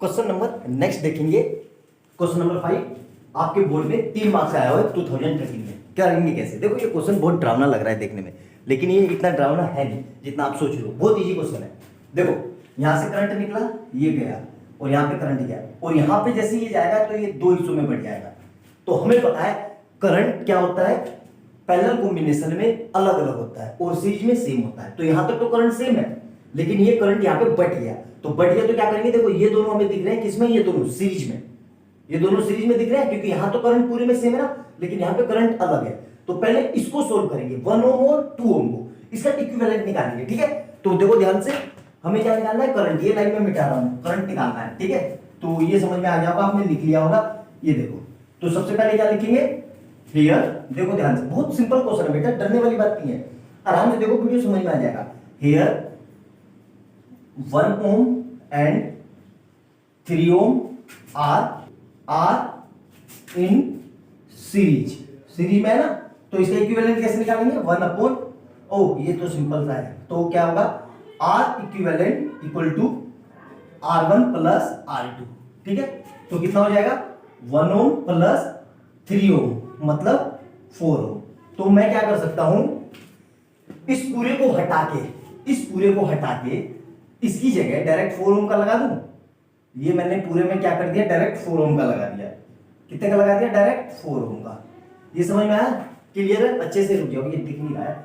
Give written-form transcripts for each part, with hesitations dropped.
Question number next देखेंगे। Question number 5 आपके board में 3 मार्क्स से आया हुआ है 2013 में। क्या रहेंगे कैसे? देखो ये क्वेश्चन बहुत डरावना लग रहा है देखने में, लेकिन ये इतना डरावना है नहीं जितना आप सोच रहे हो। बहुत इजी क्वेश्चन है। देखो यहाँ से करंट निकला, ये गया और यहाँ पे करंट गया और यहाँ पे जैसे ये जाएगा तो ये 2 हिस्सों में बढ़ जाएगा। तो हमें पता है करंट क्या होता है, पैरेलल कॉम्बिनेशन में अलग अलग होता है और सीरीज में सेम होता है। तो यहाँ तक तो करंट सेम है, लेकिन ये करंट यहाँ पे बढ़ गया। तो बढ़ गया तो क्या करेंगे, देखो ये दोनों हमें दिख रहे हैं किसमें, ये दोनों सीरीज में, ये दोनों सीरीज में दिख रहे हैं क्योंकि यहाँ तो करंट पूरे में सेम है ना, लेकिन यहाँ पे करंट अलग है। तो पहले इसको सोल्व करेंगे 1 ओम और 2 ओम को, इसका इक्विवेलेंट निकालेंगे। ठीक है, तो देखो ध्यान से हमें क्या निकालना है, करंट। ये लाइन में मिटा रहा हूं, करंट निकालना है। ठीक है, तो ये समझ में आ गया होगा, आपने लिख लिया होगा। ये देखो, तो सबसे पहले क्या लिखेंगे हियर, देखो ध्यान से, बहुत सिंपल क्वेश्चन है बेटा, डरने वाली बात नहीं है, आराम से देखो वीडियो समझ में आ जाएगा। Here 1 ohm and 3 ohm are in series, series में है ना, तो इसका इक्विवेलेंट कैसे निकालेंगे, 1 अपॉन, ओ ये तो सिंपल सा है, तो क्या होगा R equivalent equal to R1 plus R2। ठीक है, तो कितना हो जाएगा 1 ओम प्लस 3 ओम मतलब 4 ओम। तो मैं क्या कर सकता हूं, इस पूरे को हटा के, इस पूरे को हटा के इसकी जगह डायरेक्ट 4 ओम का लगा दूं। ये मैंने पूरे में क्या कर दिया, डायरेक्ट 4 ओम का लगा दिया। कितने का लगा दिया, डायरेक्ट 4 ओम का। ये समझ में आया, क्लियर है? अच्छे से रुक जाओ, ये दिख नहीं रहा है।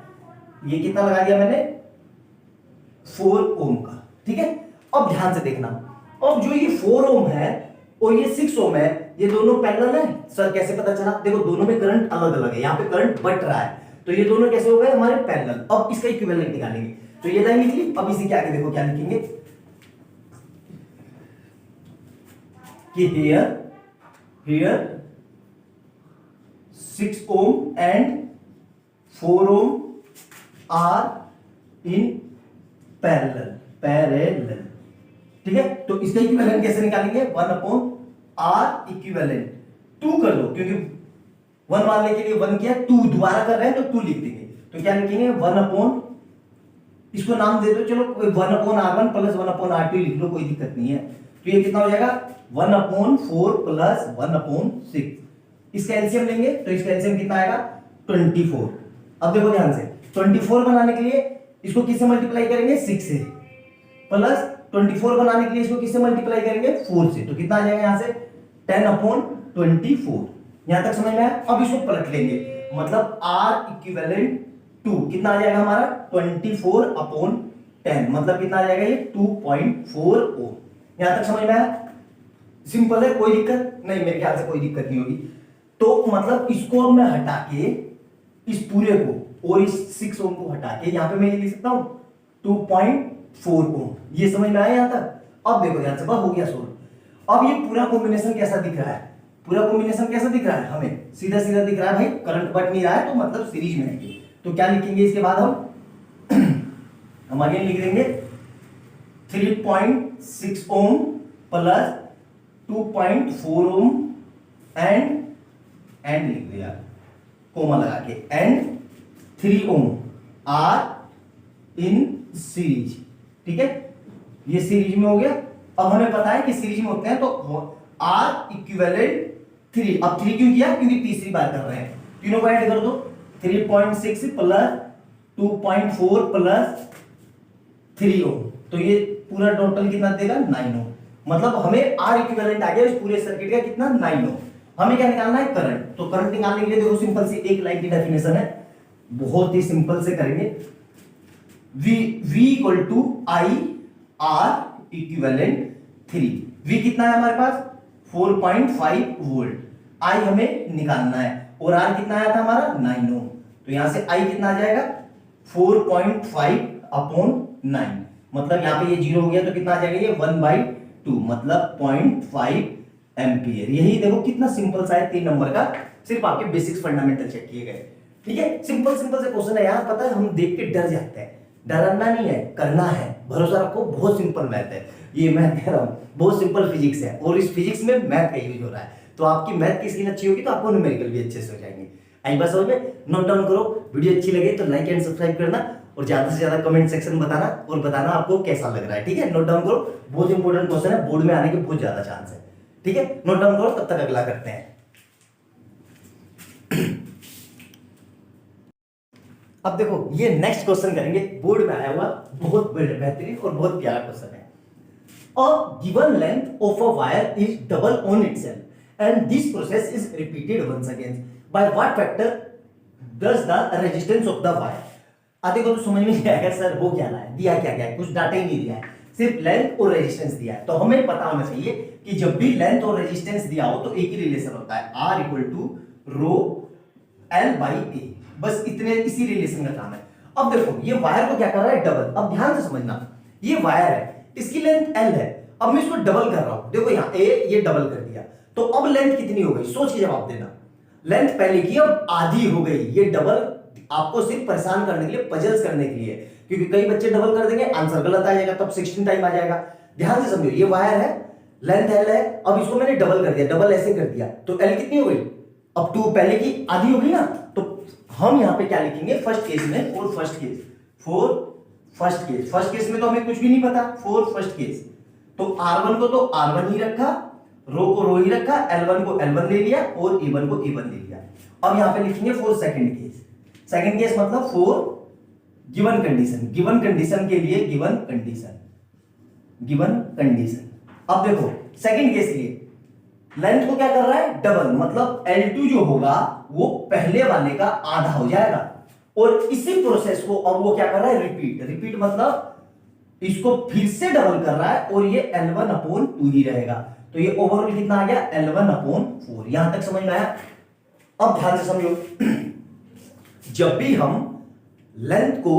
ये कितना लगा दिया मैंने, 4 ओम का। ठीक है, अब ध्यान से देखना, अब जो ये 4 ओम है और ये 6 ओम है, ये दोनों पैरेलल है। सर कैसे पता चला, देखो दोनों में करंट अलग अलग है, यहाँ पे करंट बढ़ रहा है, तो ये दोनों कैसे हो गए हमारे पैरेलल। अब इसका इक्विवेलेंट निकालेंगे, तो ये लाइन लिखी। अब इसी क्या देखो क्या लिखेंगे कि here 6 ohm and 4 ohm are in parallel. ठीक है, तो इसका इक्विवेलेंट कैसे निकालेंगे, 1 अपॉन आर इक्विवेलेंट 2 कर दो, क्योंकि 1 वाले के लिए 1 किया, 2 दोबारा कर रहे हैं तो 2 लिख देंगे। तो क्या लिखेंगे 1 अपॉन, इसको नाम दे दो, चलो 1 upon R1 plus 1 upon R2 लिख लो, कोई दिक्कत नहीं है। तो ये कितना हो जाएगा 1 अपॉन 4 प्लस 1 अपॉन 6। इसका एलसीएम लेंगे तो इसका एलसीएम कितना आएगा 24। अब देखो ध्यान से, 24 बनाने के लिए इसको किससे मल्टीप्लाई करेंगे, 6 से, प्लस 24 बनाने के लिए इसको किससे मल्टीप्लाई करेंगे, 4 से। तो कितना आ जाएगा यहाँ से 10 अपॉन 24। यहां तक समझ में आया? अब इसको पलट लेंगे, मतलब R इक्विवेलेंट 2 कितना आ जाएगा हमारा 24 अपॉन 10, मतलब कितना आ जाएगा ये 2.4 ओम। यहां तक समझ में आया? सिंपल है, कोई दिक्कत नहीं, मेरे ख्याल से कोई दिक्कत नहीं होगी। तो मतलब इसको मैं हटा के, इस पूरे को और इस 6 ओम को हटा के यहां पे मैं ये लिख सकता हूं 2.4 ओम। ये समझ में आया यहां तक? अब देखो ध्यान से, बस हो गया सोल्व। अब ये पूरा कॉम्बिनेशन कैसा दिख रहा है, पूरा कॉम्बिनेशन कैसा दिख रहा है, हमें सीधा सीधा दिख रहा है भाई, करंट बढ़ नहीं रहा है, तो मतलब सीरीज में है। तो क्या लिखेंगे इसके बाद हम आगे लिख देंगे 3.6 ओम प्लस 2.4 ओम एंड लिख दिया कोमा लगा के, and 3 ohm are in series. ठीक है, ये सीरीज में हो गया। अब हमें पता है कि सीरीज में होते हैं तो आर इक्विवेलेंट 3। अब 3 क्यों किया, क्योंकि तीसरी बार कर रहे हैं, तीनों को ऐड कर दो, 3.6 प्लस 2.4 प्लस 3 ओम, तो ये पूरा टोटल कितना देगा 9 ओम। मतलब हमें आर इक्विवेलेंट आ गया इस पूरे सर्किट का कितना 9 ओम। हमें क्या निकालना है, करंट। तो करंट निकालने के लिए देखो सिंपल सी एक लाइन की डेफिनेशन है, बहुत ही सिंपल से करेंगे। V equal to I R equivalent 3। V कितना है हमारे पास 4.5 वोल्ट, I हमें निकालना है, और R कितना आया था हमारा 9 ओम। तो यहां से I कितना आ जाएगा 4.5 अपॉन 9, मतलब यहां पे ये 0 हो गया तो कितना आ जाएगा ये 1/2, मतलब 0.5 एम्पियर। यही देखो कितना सिंपल सा है, 3 नंबर का, सिर्फ आपके बेसिक्स फंडामेंटल चेक किए गए। ठीक है, सिंपल सिंपल से क्वेश्चन है यार, पता है हम देख के डर जाते हैं, डरना नहीं है, करना है, भरोसा रखो, बहुत सिंपल मैथ है ये, मैं कह रहा हूं बहुत सिंपल फिजिक्स है, और इस फिजिक्स में मैथ का यूज हो रहा है। तो आपकी मैथ की स्किल अच्छी होगी तो आपको न्यूमेरिकल भी अच्छे से हो जाएंगे। आई बात समझ में, नोट डाउन करो। वीडियो अच्छी लगे तो लाइक एंड सब्सक्राइब करना, और ज्यादा से ज्यादा कमेंट सेक्शन में बताना और बताना आपको कैसा लग रहा है। ठीक है, नोट डाउन करो, बहुत इंपॉर्टेंट क्वेश्चन है, बोर्ड में आने के बहुत ज्यादा चांस है। ठीक है, नोट डाउन करो, तब तक अगला करते हैं। अब देखो ये नेक्स्ट क्वेश्चन करेंगे, बोर्ड में आया हुआ बहुत बेहतरीन और बहुत प्यारा क्वेश्चन है। A given length of a wire is double on itself and this process is repeated once again. By what factor does the resistance of the wire? आधे को तो समझ में नहीं आएगा सर वो क्या है, दिया क्या क्या है, कुछ डाटा ही नहीं दिया है, सिर्फ लेंथ और रेजिस्टेंस दिया है। तो हमें पता होना चाहिए कि जब भी लेंथ और रेजिस्टेंस दिया हो तो एक ही रिलेशन होता है, R = row L by A। बस इतने, इसी रिलेशन का काम है। अब देखो ये वायर को क्या कर रहा है, डबल। अब ध्यान से समझना, ये वायर है, इसकी लेंथ L है, अब मैं इसको डबल कर रहा हूं। देखो यहाँ A ये डबल कर दिया, तो अब लेंथ कितनी हो गई, सोच के जवाब देना। लेंथ पहले की अब आधी हो गई, ये डबल आपको सिर्फ परेशान करने के लिए, पजल्स करने के लिए, क्योंकि कई बच्चे डबल कर देंगे आंसर गलत आ जाएगा, तब 16 टाइम आ जाएगा। ध्यान से समझो, ये वायर है, लेंथ L है, अब इसको मैंने डबल कर दिया, डबल ऐसे कर दिया, तो L कितनी हो गई, अब 2 पहले की आधी हो गई ना। तो हम यहां पे क्या लिखेंगे, फर्स्ट केस में, for first case, for first case. First case में तो हमें कुछ भी नहीं पता, फॉर फर्स्ट केस, तो R1 को तो R1 ही रखा, रो को रो ही रखा, L1 को L1 ले लिया और A1 को A1 ले लिया। अब यहां पे लिखेंगे for second case. Second case मतलब for given condition, given condition के लिए गिवन कंडीशन, गिवन कंडीशन। अब देखो सेकंड केस के लिए लेंथ को क्या कर रहा है, डबल, मतलब L2 जो होगा वो पहले वाले का आधा हो जाएगा, और इसी प्रोसेस को अब वो क्या कर रहा है, रिपीट। रिपीट मतलब इसको फिर से डबल कर रहा है, और ये L1/2 ही रहेगा। तो ये ओवरऑल कितना आ गया, L1/4। यहां तक समझ में आया। अब ध्यान से समझो, जब भी हम लेंथ को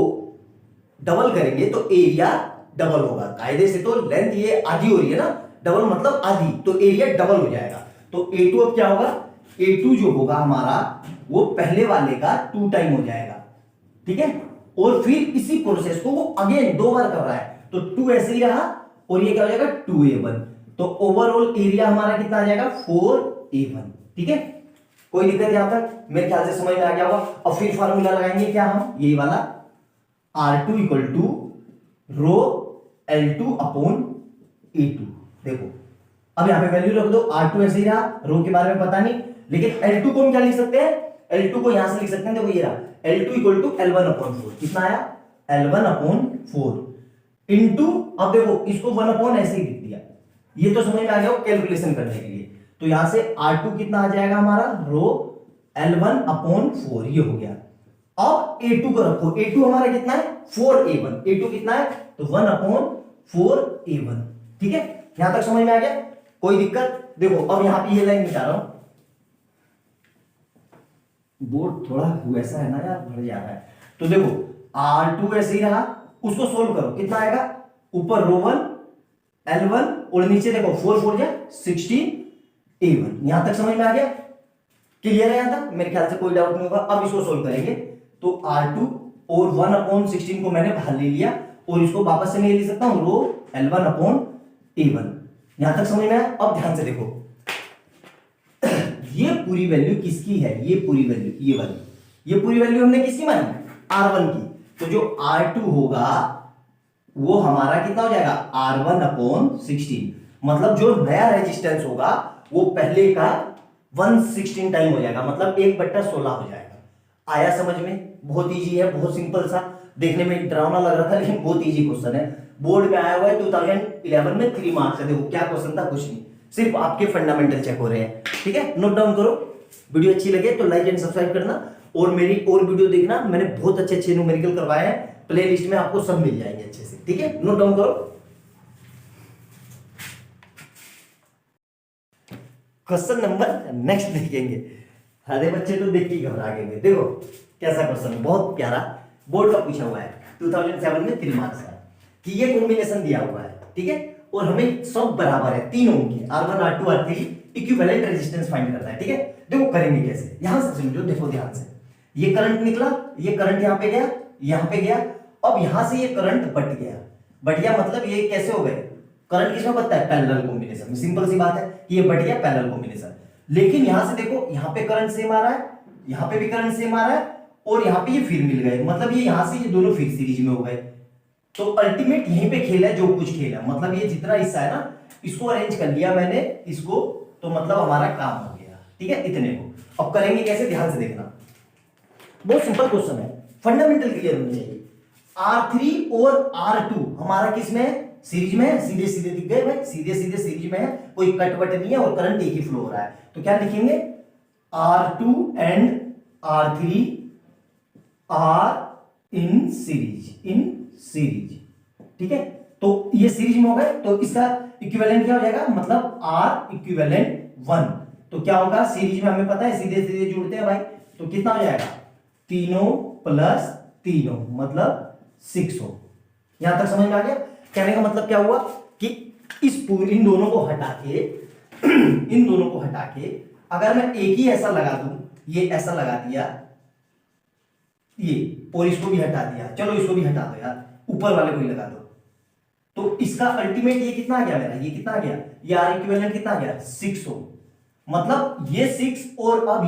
डबल करेंगे तो एरिया डबल होगा। कायदे से तो लेंथ ये आधी हो रही है ना, डबल मतलब आधी, तो एरिया डबल हो जाएगा। तो A2 अब क्या होगा, A2 जो होगा हमारा वो पहले वाले का 2 टाइम हो जाएगा। ठीक है, और फिर इसी प्रोसेस को वो अगेन 2 बार कर रहा है, तो 2 ऐसे ही रहा, और ये क्या हो जाएगा 2A1। तो ओवरऑल एरिया हमारा कितना आ जाएगा, 4A1। ठीक है, कोई दिक्कत यहां तक, मेरे ख्याल से समझ में आ गया होगा। अब फिर फार्मूला लगाएंगे क्या हम, यही वाला, R2 = रो L2/A2। देखो अब यहां पे वैल्यू रख दो, R2 ऐसे ही रहा, रो के बारे में पता नहीं, लेकिन L2 को हम क्या लिख सकते हैं, L2 को यहां से लिख सकते हैं, देखो ये रहा, L2 = L1/4। कितना आया, L1/4 इंटू, अब देखो इसको 1 ऐसे ही लिख दिया, ये तो समझ में आ गया कैलकुलेशन करने के लिए। तो यहां से R2 कितना आ जाएगा हमारा, रो L1/4, ये हो गया। अब A2 को रखो, A2 हमारा कितना है, 4A1। A2 कितना है, तो 1/4A1। ठीक है, यहां तक समझ में आ गया, कोई दिक्कत। देखो अब यहां पे ये लाइन मिटा रहा हूं, बोर्ड थोड़ा वैसा है ना यार, बढ़ जा रहा है। तो देखो R2 ऐसे ही रहा, उसको सोल्व करो, कितना आएगा, ऊपर रो 1 L1 और नीचे देखो 4 × 16A1। यहां तक समझ में आ गया, क्लियर है यहां तक, मेरे ख्याल से कोई डाउट नहीं होगा। अब इसको सोल्व करेंगे, तो R2 और 1/16 को मैंने बाहर ले लिया, और इसको वापस से मैं लिख सकता हूं, रो L1/A1। यहां तक समझ में आया। अब ध्यान से देखो, ये पूरी वैल्यू किसकी है, ये पूरी वैल्यू, ये वाली, ये पूरी वैल्यू हमने किसकी मानी, R1 की। तो जो R2 होगा वो हमारा कितना हो जाएगा, R1/16, मतलब जो नया रेजिस्टेंस होगा वो पहले का 1/16 टाइम हो जाएगा, मतलब 1/16 हो जाएगा। आया समझ में, बहुत इजी है, बहुत सिंपल सा, देखने में डरावना लग रहा था लेकिन बहुत इजी क्वेश्चन है, बोर्ड में आया हुआ है 2011 में, 3 मार्क्स है। देखो क्या क्वेश्चन था, कुछ नहीं, सिर्फ आपके फंडामेंटल चेक हो रहे हैं। ठीक है, नोट डाउन करो। वीडियो अच्छी लगे तो लाइक एंड सब्सक्राइब करना, और मेरी और वीडियो देखना, मैंने बहुत अच्छे अच्छे न्यूमेरिकल करवाए हैं, प्लेलिस्ट में आपको सब मिल जाएंगे अच्छे से। ठीक है, नोट डाउन करो। क्वेश्चन नंबर नेक्स्ट देखेंगे, अरे बच्चे तो देख के घबरा गए। देखो कैसा क्वेश्चन, बहुत प्यारा, बोर्ड का पूछा हुआ है 2007 में, 3 मार्क्स का, कि ये कॉम्बिनेशन दिया हुआ है। ठीक है, और हमें सब बराबर है, 3 ओम के, R1 R2 R3 equivalent resistance find करना है। ठीक है, देखो करेंगे कैसे, यहां से समझो, देखो ध्यान से, ये करंट निकला, ये करंट यहां पे गया, यहां पे गया, अब यहां से ये करंट बट गया, बट गया मतलब ये कैसे हो गए, करंट किसमें बटता है, पैरेलल कॉम्बिनेशन में। सिंपल सी बात है कि ये बट गया पैरेलल कॉम्बिनेशन। लेकिन यहां से देखो, यहां पे करंट सेम आ रहा है, यहां पे भी करंट सेम आ रहा है, और यहाँ पे ये फिर मिल गए, मतलब ये यहाँ से ये दोनों फिर सीरीज में हो गए। तो अल्टीमेट यहीं पे खेल है जो कुछ खेल है, मतलब ये जितना हिस्सा है ना इसको अरेंज कर लिया मैंने इसको, तो मतलब हमारा काम हो गया। ठीक है, इतने को अब करेंगे कैसे, ध्यान से देखना, बहुत सिंपल क्वेश्चन है, फंडामेंटल क्लियर होनी चाहिए। R3 और R2 हमारा किस में है, सीरीज में है, सीधे सीधे दिख गए भाई, सीधे सीधे सीरीज में है, कोई कट वट नहीं है और करंट एक ही फ्लो हो रहा है। तो क्या लिखेंगे, R2 and R3 are in series. ठीक है, तो ये सीरीज में हो गए, तो इसका इक्विवेलेंट क्या हो जाएगा, मतलब R इक्विवेलेंट 1। तो क्या होगा, सीरीज में हमें पता है सीधे सीधे जुड़ते हैं भाई, तो कितना हो जाएगा, तीनों प्लस तीनों मतलब 6 हो। यहां तक समझ में आ गया। कहने का मतलब क्या हुआ कि इन दोनों को हटा के इन दोनों को हटा के अगर मैं एक ही ऐसा लगा दूं, ये ऐसा लगा दिया ये, और इसको भी हटा दिया, चलो इसको भी हटा दो यार, ऊपर वाले को ही लगा दो, तो इसका अल्टीमेट ये कितना आ गया मेरा, ये कितना आ गया, ये आर इक्विवेलेंट कितना आ गया, 6 हो। मतलब ये 6 और अब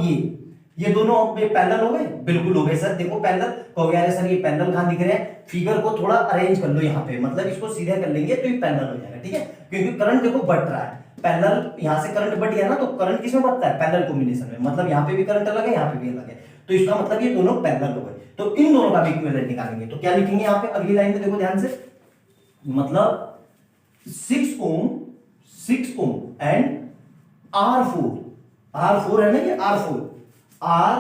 ये दोनों पैरेलल हो गए, बिल्कुल हो गए सर। देखो पैरेलल हो गया सर, ये पैरेलल कहां दिख रहे हैं, फिगर को थोड़ा अरेंज कर लो यहाँ पे, मतलब इसको सीधा कर लेंगे तो ये पैरेलल हो जाएगा। ठीक है, क्योंकि करंट देखो बढ़ रहा है, पैरेलल यहां से करंट बढ़ गया ना, तो करंट किसमें बढ़ता है, पैरेलल कॉम्बिनेशन में, मतलब यहाँ पे भी करंट अलग है, यहाँ पे भी अलग है, तो इसका मतलब ये दोनों पैरेलल हो गए। तो इन दोनों का भी इक्विवेलेंट निकालेंगे, तो क्या लिखेंगे यहाँ पे अगली लाइन में, देखो ध्यान से, मतलब 6 ओम एंड R4 है ना, ये R4 आर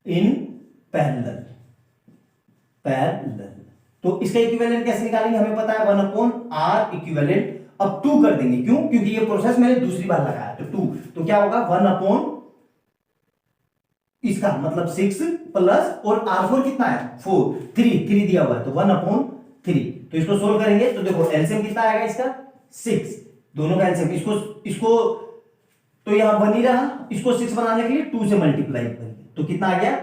इन पैरेलल। तो इसका इक्विवेलेंट कैसे निकालेंगे, हमें पता है 1/R इक्विवेलेंट। अब 2 कर देंगे, क्यों, क्योंकि ये प्रोसेस मैंने दूसरी बार लगाया, तो 2, तो क्या होगा 1/ इसका मतलब 6 प्लस, और R4 कितना है 4, 3 दिया हुआ है, तो 1/3। तो इसको सोल्व करेंगे तो देखो एलसीएम कितना आएगा इसका 6, दोनों का एलसीएम, इसको तो यहां 1 ही रहा, इसको 6 बनाने के लिए 2 से मल्टीप्लाई करेंगे, तो कितना आ गया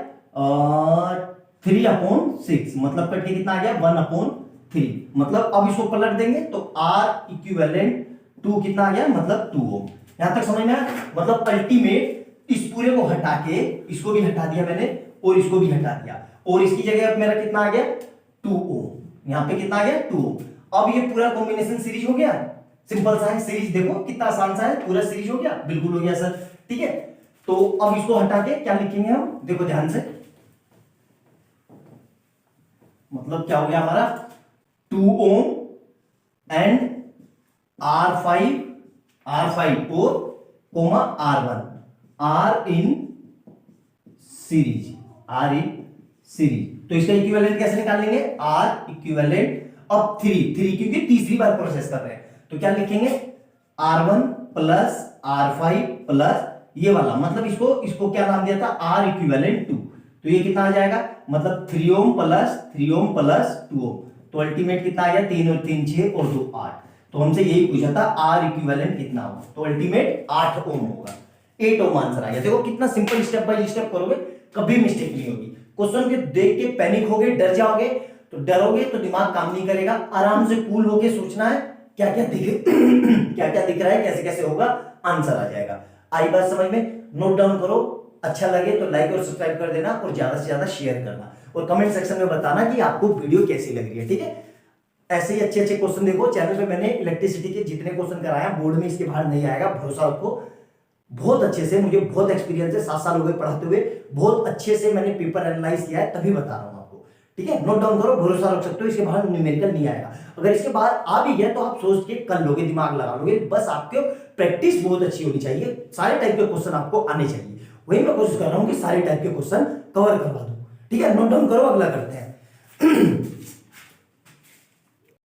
3/6, मतलब कट के कितना आ गया 1/3। मतलब अब इसको पलट देंगे तो R इक्विवेलेंट 2 कितना आ गया, मतलब 2 ओम। यहां तक समझ में आया, मतलब अल्टीमेट इस पूरे को हटा के इसको भी हटा दिया मैंने और इसको भी हटा दिया, और इसकी जगह अब मेरा कितना आ गया 2 ओम, यहां पे कितना आ गया 2 ओम। अब ये पूरा कॉम्बिनेशन सीरीज हो गया, सिंपल सा है सीरीज, देखो कितना आसान सा है, पूरा सीरीज हो गया, बिल्कुल हो गया सर। ठीक है, तो अब इसको हटा के क्या लिखेंगे हम, देखो ध्यान से, मतलब क्या हो गया हमारा 2 ओम एंड R5 और coma R1 are in series. तो इसका इक्विवेलेंट कैसे निकालेंगे, R इक्विवेलेंट अब 3 क्योंकि तीसरी बार प्रोसेस कर रहे हैं, तो क्या लिखेंगे R1 प्लस R5 प्लस ये वाला, मतलब इसको क्या नाम दिया था R इक्विवेलेंट 2, तो ये कितना आ जाएगा, मतलब 3 ओम प्लस 2 ओम, तो अल्टीमेट कितना आ गया 3 और 3 6 और 2 8। तो हमसे यही पूछा था R इक्विवेलेंट कितना होगा, तो अल्टीमेट 8 ओम होगा, 8 ओम आंसर आ गया। देखो कितना सिंपल, स्टेप बाय स्टेप करोगे कभी मिस्टेक नहीं होगी। क्वेश्चन के देख के पैनिक होगे, डर जाओगे, तो डरोगे तो दिमाग काम नहीं करेगा। आराम से कूल होके सोचना है क्या क्या दिख रहा है, कैसे कैसे होगा, आंसर आ जाएगा। आई बात समझ में, नोट डाउन करो, अच्छा लगे तो लाइक और सब्सक्राइब कर देना और ज्यादा से ज्यादा शेयर करना, और कमेंट सेक्शन में बताना कि आपको वीडियो कैसी लग रही है। ठीक है, ऐसे ही अच्छे अच्छे क्वेश्चन देखो चैनल पे, मैंने इलेक्ट्रिसिटी के जितने क्वेश्चन कराया बोर्ड में, इसके बाहर नहीं आएगा, भरोसा रखो। बहुत अच्छे से, मुझे बहुत एक्सपीरियंस है, 7 साल हो गए पढ़ाते हुए, बहुत अच्छे से मैंने पेपर एनालाइज किया है, तभी बता रहा हूं आपको। ठीक है, नोट डाउन करो, भरोसा रख सकते हो, इसके बाहर न्यूमेरिकल नहीं आएगा। अगर इसके बाहर आ भी गया तो आप सोच के कर लोगे, दिमाग लगा लोगे, बस आपके प्रैक्टिस बहुत अच्छी होनी चाहिए, सारे टाइप के क्वेश्चन आपको आने चाहिए। वही मैं कोशिश कर रहा हूं कि सारे टाइप के क्वेश्चन कवर करवा दूं। ठीक है, नोट डाउन करो, अगला करते हैं।